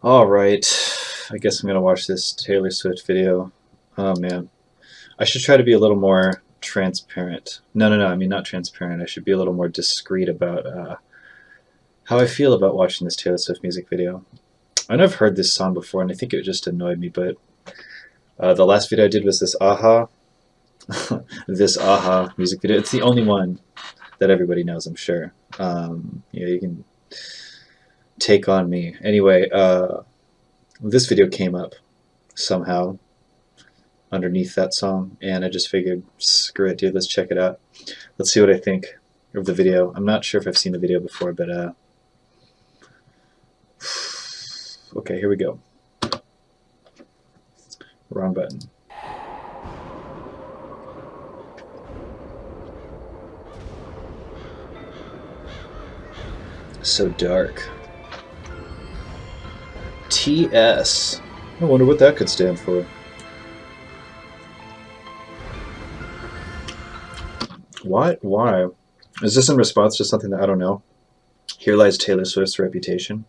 Alright, I guess I'm gonna watch this Taylor Swift video. Oh man. I should try to be a little more transparent. No, I mean not transparent. I should be a little more discreet about how I feel about watching this Taylor Swift music video. I know I've heard this song before and I think it just annoyed me, but the last video I did was this Aha. This Aha music video. It's the only one that everybody knows, I'm sure. Yeah, you can take on me. Anyway, this video came up somehow underneath that song, and I just figured, screw it, dude, let's check it out. Let's see what I think of the video. I'm not sure if I've seen the video before, but okay, here we go. Wrong button. So dark. TS. I wonder what that could stand for. What? Why? Is this in response to something that I don't know? Here lies Taylor Swift's reputation.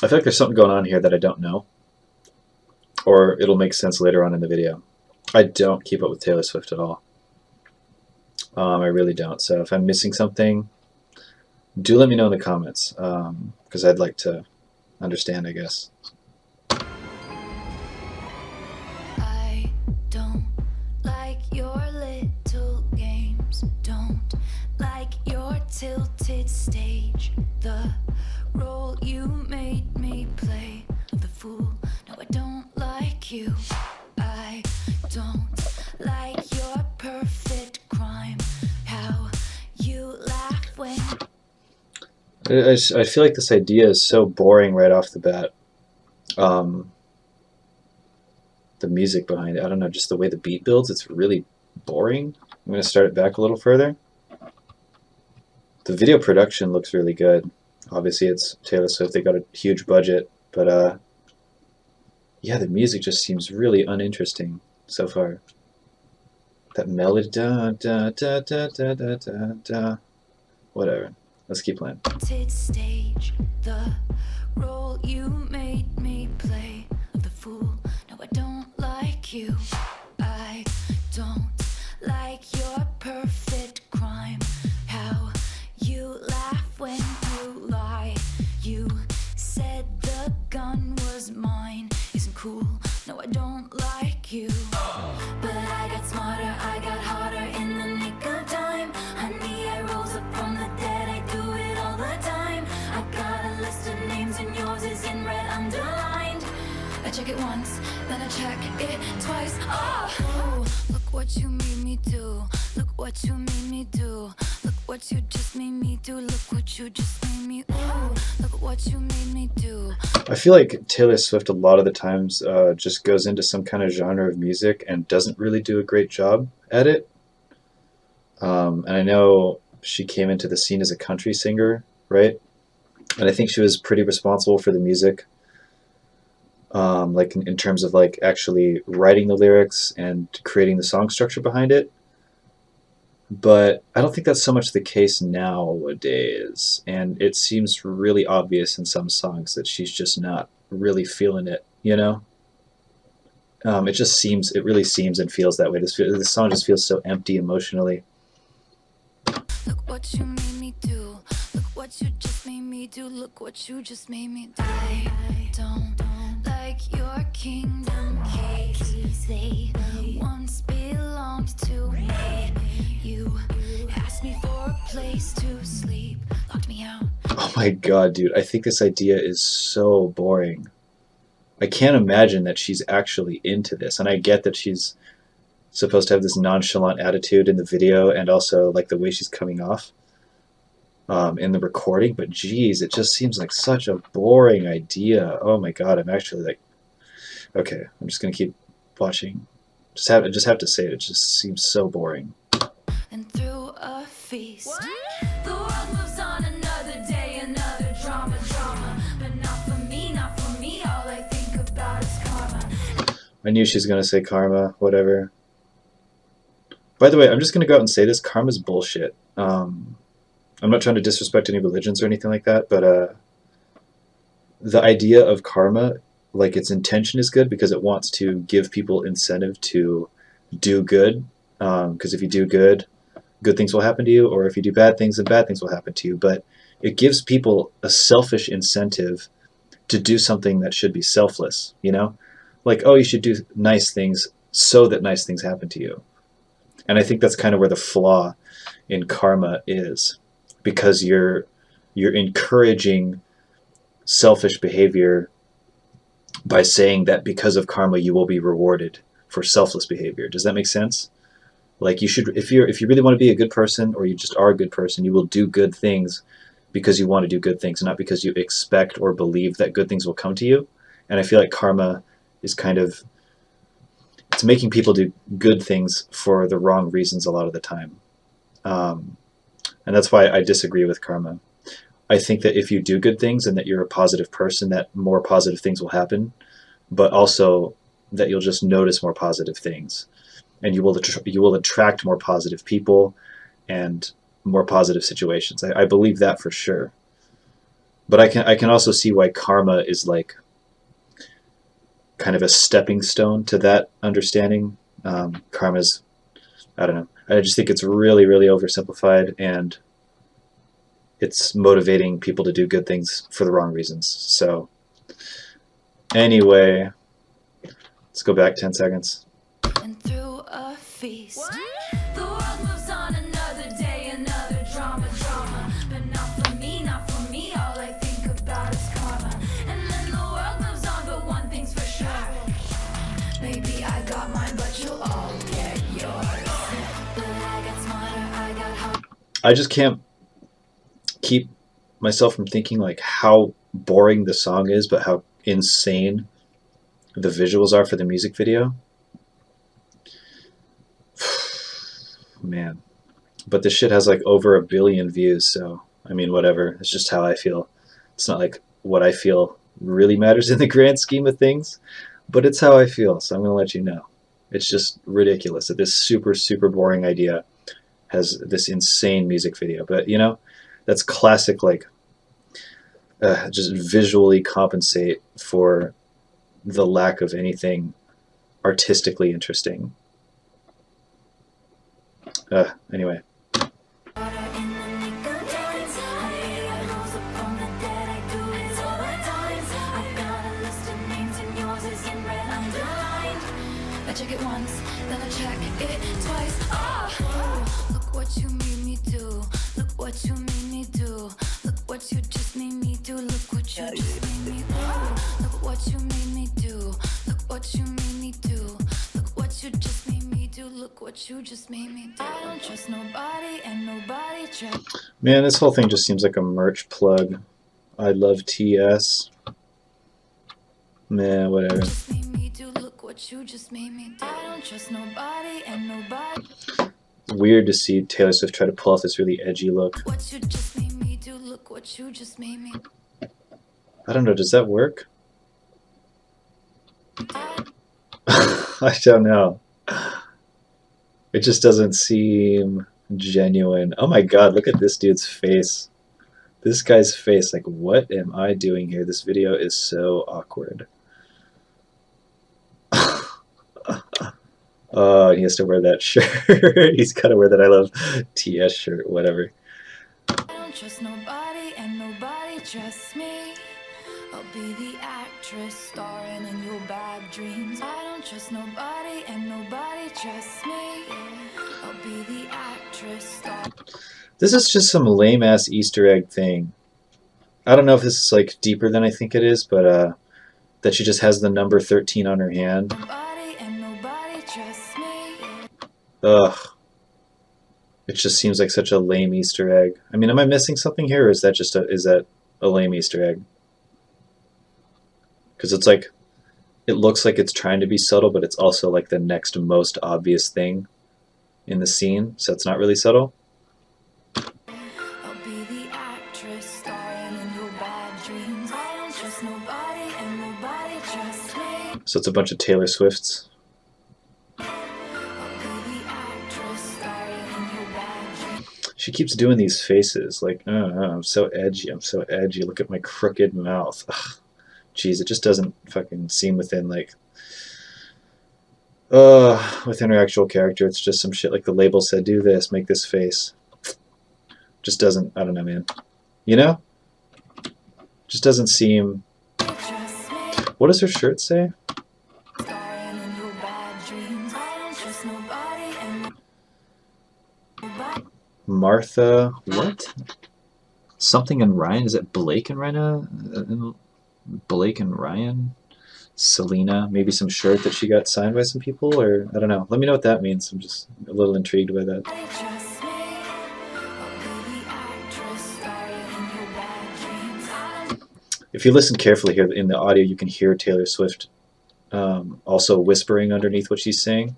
I feel like there's something going on here that I don't know. Or it'll make sense later on in the video. I don't keep up with Taylor Swift at all. I really don't. So if I'm missing something, do let me know in the comments. Because I'd like to understand, I guess. Tilted stage, the role you made me play, the fool. No, I don't like you. I don't like your perfect crime. How you laugh when I feel like this idea is so boring right off the bat. The music behind it, I don't know, just the way the beat builds, it's really boring. I'm going to start it back a little further. The video production looks really good. Obviously it's Taylor Swift, they got a huge budget, but yeah, the music just seems really uninteresting so far. That melody, da da da da da da da da. Whatever. Let's keep playing. Stage, the role you made me play, the fool. No, I don't like you. I don't like your perfect crime. How you laugh when you lie. You said the gun was mine. Isn't cool. No, I don't like you. But I got smarter, I got harder in the nick of time. Honey, I rose up from the dead, I do it all the time. I got a list of names and yours is in red underlined. I check it once, then I check it twice. Oh, look what you made me do. Look what you made me do. Look what you just made me do. Look what you just made me. Ooh, look what you made me do. I feel like Taylor Swift a lot of the times just goes into some kind of genre of music and doesn't really do a great job at it. And I know she came into the scene as a country singer, right? And I think she was pretty responsible for the music, like in terms of like actually writing the lyrics and creating the song structure behind it. But I don't think that's so much the case nowadays, and it seems really obvious in some songs that she's just not really feeling it, you know? It really seems and feels that way. This song just feels so empty emotionally. Look what you made me do. Look what you just made me do. Look what you just made me do. I don't like your kingdom keys. They once belonged to me. You asked me for a place to sleep, locked me out. Oh my god, dude, I think this idea is so boring. I can't imagine that she's actually into this, and I get that she's supposed to have this nonchalant attitude in the video and also like the way she's coming off in the recording, but geez, it just seems like such a boring idea. Oh my god, I'm actually like, okay, I'm just gonna keep watching. I just have to say it just seems so boring. And through a feast, what? The world moves on another day, another drama, but not for me, not for me. All I think about is karma. I knew she was gonna say karma, whatever. By the way, I'm just gonna go out and say this: karma's bullshit. I'm not trying to disrespect any religions or anything like that, but the idea of karma, like its intention is good because it wants to give people incentive to do good. Because if you do good, good things will happen to you, or if you do bad things, then bad things will happen to you. But it gives people a selfish incentive to do something that should be selfless, you know? Like, oh, you should do nice things so that nice things happen to you. And I think that's kind of where the flaw in karma is, because you're encouraging selfish behavior by saying that because of karma you will be rewarded for selfless behavior. Does that make sense? Like you should, if you really want to be a good person, or you just are a good person, you will do good things because you want to do good things, not because you expect or believe that good things will come to you. And I feel like karma is kind of, it's making people do good things for the wrong reasons a lot of the time. And that's why I disagree with karma. I think that if you do good things and that you're a positive person, that more positive things will happen, but also that you'll just notice more positive things, and you will attract more positive people and more positive situations. I believe that for sure. But I can also see why karma is like kind of a stepping stone to that understanding. Karma's, I don't know. I just think it's really, really oversimplified, and it's motivating people to do good things for the wrong reasons. So anyway, let's go back 10 seconds. And through a feast. What? The world moves on, another day, another drama. But not for me, not for me. All I think about is karma. And then the world moves on, but one thing's for sure. Maybe I got mine, but you'll all get yours. But I got smarter, I got hard. I just can't keep myself from thinking like how boring the song is, but how insane the visuals are for the music video. Man. But this shit has like over 1 billion views, so I mean, whatever. It's just how I feel. It's not like what I feel really matters in the grand scheme of things, but it's how I feel, so I'm gonna let you know. It's just ridiculous that this super, super boring idea has this insane music video. But you know, that's classic, like just visually compensate for the lack of anything artistically interesting. Anyway. I check it once, then I check it twice. Oh, look what you made me do. Look what you made me do. Look what you just made me do. Look what you just made me do. Look what you made me do. Look what you made me do. Look what you just made me do. Look what you just made me do. I don't trust nobody and nobody trusts. Man, this whole thing just seems like a merch plug. I love TS. Man, whatever. What you just made me do. I don't trust nobody and nobody. It's weird to see Taylor Swift try to pull off this really edgy look. What you just made me do. Look what you just made me. I don't know, does that work? I don't know. It just doesn't seem genuine. Oh my god, look at this dude's face. This guy's face, like, what am I doing here? This video is so awkward. Oh, he has to wear that shirt. He's gotta wear that I love TS shirt, whatever. I don't trust nobody and nobody trusts me. I'll be the actress starring in your bad dreams. I don't trust nobody and nobody trusts me. I'll be the actress starring. This is just some lame ass Easter egg thing. I don't know if this is like deeper than I think it is, but that she just has the number 13 on her hand. Nobody and nobody trusts me. Ugh. It just seems like such a lame Easter egg. I mean, am I missing something here, or is that just is that a lame Easter egg? Because it's like, it looks like it's trying to be subtle, but it's also like the next most obvious thing in the scene, so it's not really subtle. I'll be the actress starring in your bad dreams. I don't trust nobody and nobody trusts me. So it's a bunch of Taylor Swifts. She She keeps doing these faces like, I'm so edgy, I'm so edgy. Look at my crooked mouth. Ugh, jeez, it just doesn't fucking seem within like, within her actual character. It's just some shit like the label said, do this, make this face. Just doesn't. I don't know, man. You know, just doesn't seem. What does her shirt say? Martha, what? Something and Ryan? Is it Blake and Ryan? Blake and Ryan? Selena? Maybe some shirt that she got signed by some people? Or, I don't know. Let me know what that means. I'm just a little intrigued by that. If you listen carefully here in the audio, you can hear Taylor Swift also whispering underneath what she's saying.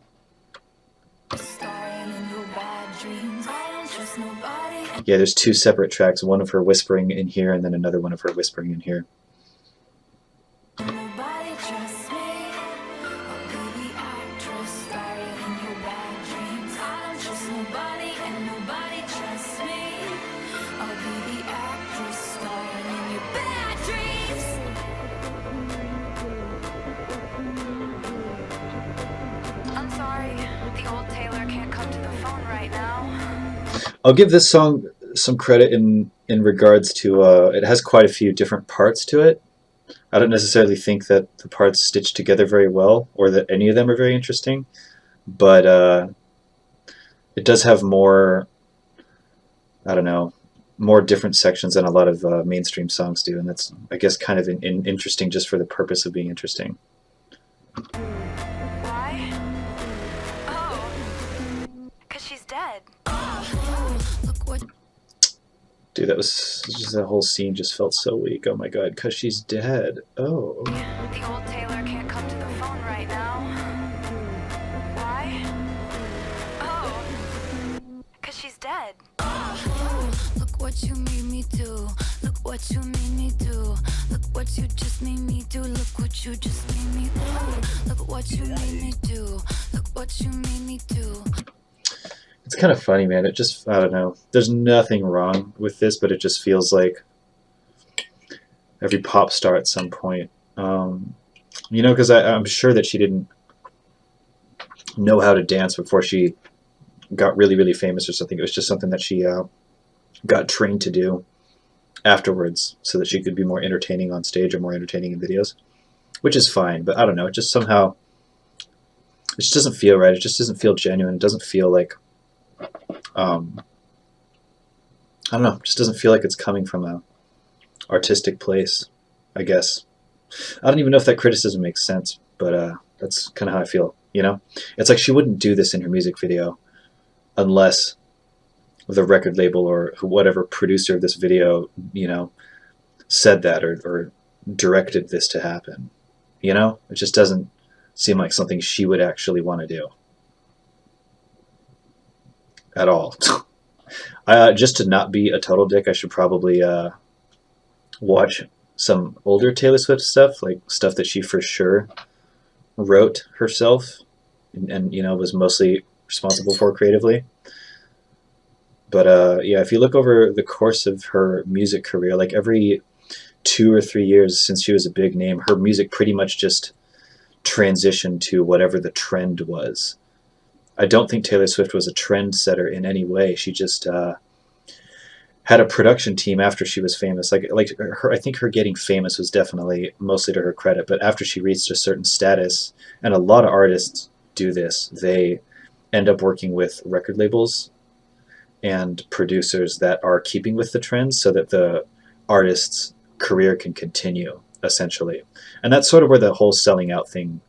Yeah, there's two separate tracks, one of her whispering in here and then another one of her whispering in here. I'm sorry, the old Taylor can't come to the phone right now. I'll give this song some credit in regards to it has quite a few different parts to it. I don't necessarily think that the parts stitched together very well or that any of them are very interesting, but it does have more, I don't know, more different sections than a lot of mainstream songs do, and that's, I guess, kind of interesting just for the purpose of being interesting. Why? Oh, 'cause she's dead. Look what. Dude, that was just, that whole scene just felt so weak. Oh my god, because she's dead. Oh. The old Taylor can't come to the phone right now. Why? Oh, 'cause she's dead. Look what you made me do. Look what you made me do. Look what you just made me do. Look what you just made me do. Look what you made me do. Look what you made me do. It's kind of funny, man. It just, I don't know. There's nothing wrong with this, but it just feels like every pop star at some point. You know, because I'm sure that she didn't know how to dance before she got really, really famous or something. It was just something that she got trained to do afterwards so that she could be more entertaining on stage or more entertaining in videos, which is fine. But I don't know. It just somehow, it just doesn't feel right. It just doesn't feel genuine. It doesn't feel like, I don't know. It just doesn't feel like it's coming from a artistic place, I guess. I don't even know if that criticism makes sense, but that's kind of how I feel, you know? It's like she wouldn't do this in her music video unless the record label or whatever producer of this video, you know, said that or directed this to happen. You know? It just doesn't seem like something she would actually want to do. At all. Just to not be a total dick, I should probably watch some older Taylor Swift stuff, like stuff that she for sure wrote herself and you know, was mostly responsible for creatively. But yeah, if you look over the course of her music career, like every 2 or 3 years since she was a big name, her music pretty much just transitioned to whatever the trend was. I don't think Taylor Swift was a trendsetter in any way. She just had a production team after she was famous. Like her, I think her getting famous was definitely mostly to her credit. But after she reached a certain status, and a lot of artists do this, they end up working with record labels and producers that are keeping with the trends, so that the artist's career can continue, essentially. And that's sort of where the whole selling out thing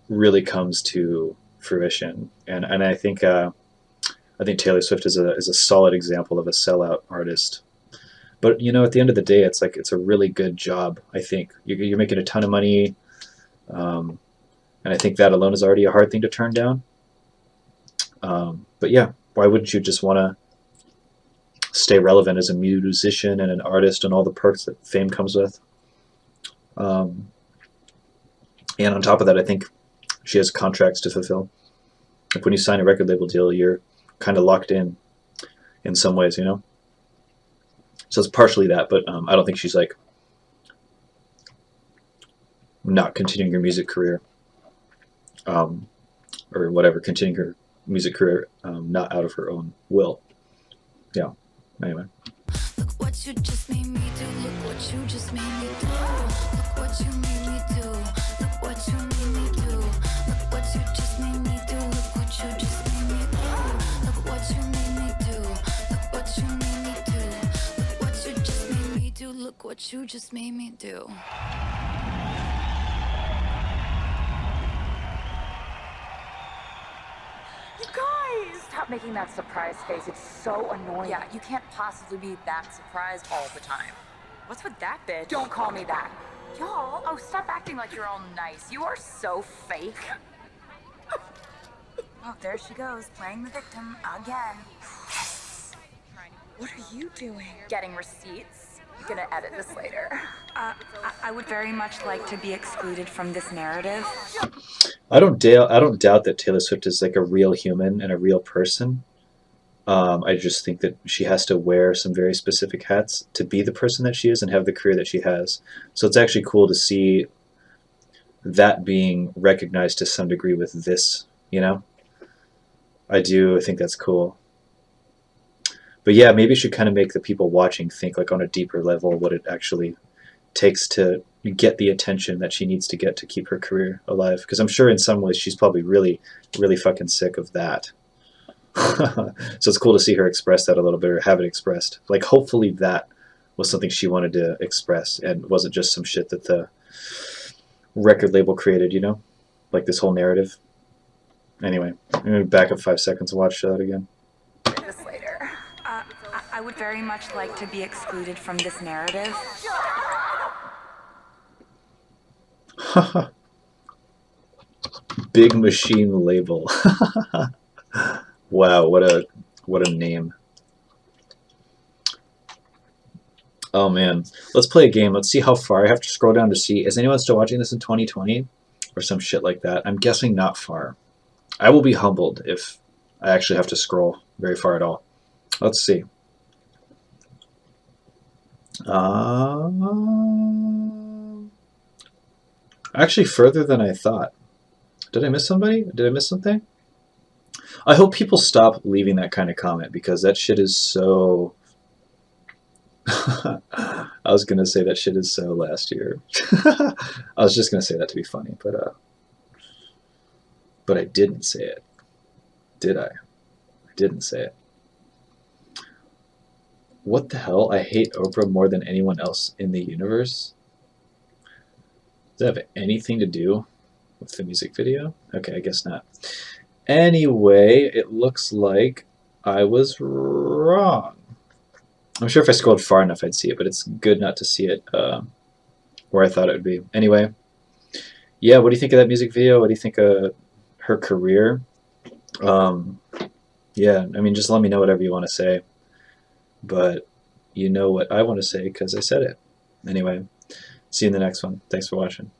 really comes to fruition, and I think Taylor Swift is a solid example of a sellout artist. But you know, at the end of the day, it's like it's a really good job. I think you're making a ton of money, and I think that alone is already a hard thing to turn down. But yeah, why wouldn't you just want to stay relevant as a musician and an artist and all the perks that fame comes with? And on top of that, I think she has contracts to fulfill. Like when you sign a record label deal, you're kind of locked in. in some ways, you know. So it's partially that, but I don't think she's like not continuing her music career, um, or whatever, continuing her music career not out of her own will. Yeah. Anyway. Look what you just made me do. Look what you just made me do. Look what you made me do. Look what you made me do. Look what you just made me do. Look what you just made me do. Look what you made me do. Look what you made me do. Look what you just made me do. Look what you just made me do. You guys! Stop making that surprise face. It's so annoying. Yeah, you can't possibly be that surprised all the time. What's with that bitch? Don't call me that. Y'all, oh, stop acting like you're all nice. You are so fake. Oh, there she goes, playing the victim again. What are you doing? Getting receipts. You're gonna edit this later. I would very much like to be excluded from this narrative. I don't doubt that Taylor Swift is like a real human and a real person. I just think that she has to wear some very specific hats to be the person that she is and have the career that she has. So it's actually cool to see that being recognized to some degree with this, you know? I think that's cool. But yeah, maybe it should kind of make the people watching think like on a deeper level what it actually takes to get the attention that she needs to get to keep her career alive. Because I'm sure in some ways she's probably really, really fucking sick of that. So it's cool to see her express that a little bit, or have it expressed. Like hopefully that was something she wanted to express and wasn't just some shit that the record label created, you know? Like this whole narrative. Anyway, I'm going to back up 5 seconds and watch that again. This later. I would very much like to be excluded from this narrative. Big Machine Label. Wow, what a name. Oh man, let's play a game. Let's see how far. I have to scroll down to see. Is anyone still watching this in 2020 or some shit like that? I'm guessing not far. I will be humbled if I actually have to scroll very far at all. Let's see. Actually further than I thought. Did I miss somebody? Did I miss something? I hope people stop leaving that kind of comment because that shit is so... I was going to say that shit is so last year. I was just going to say that to be funny, but I didn't say it. Did I? I didn't say it. What the hell? I hate Oprah more than anyone else in the universe? Does that have anything to do with the music video? Okay, I guess not. Anyway, it looks like I was wrong. I'm sure if I scrolled far enough I'd see it, but it's good not to see it where I thought it would be. Anyway, yeah, what do you think of that music video? What do you think of her career? Yeah, I mean, just let me know whatever you want to say. But you know what I want to say because I said it. Anyway, see you in the next one. Thanks for watching.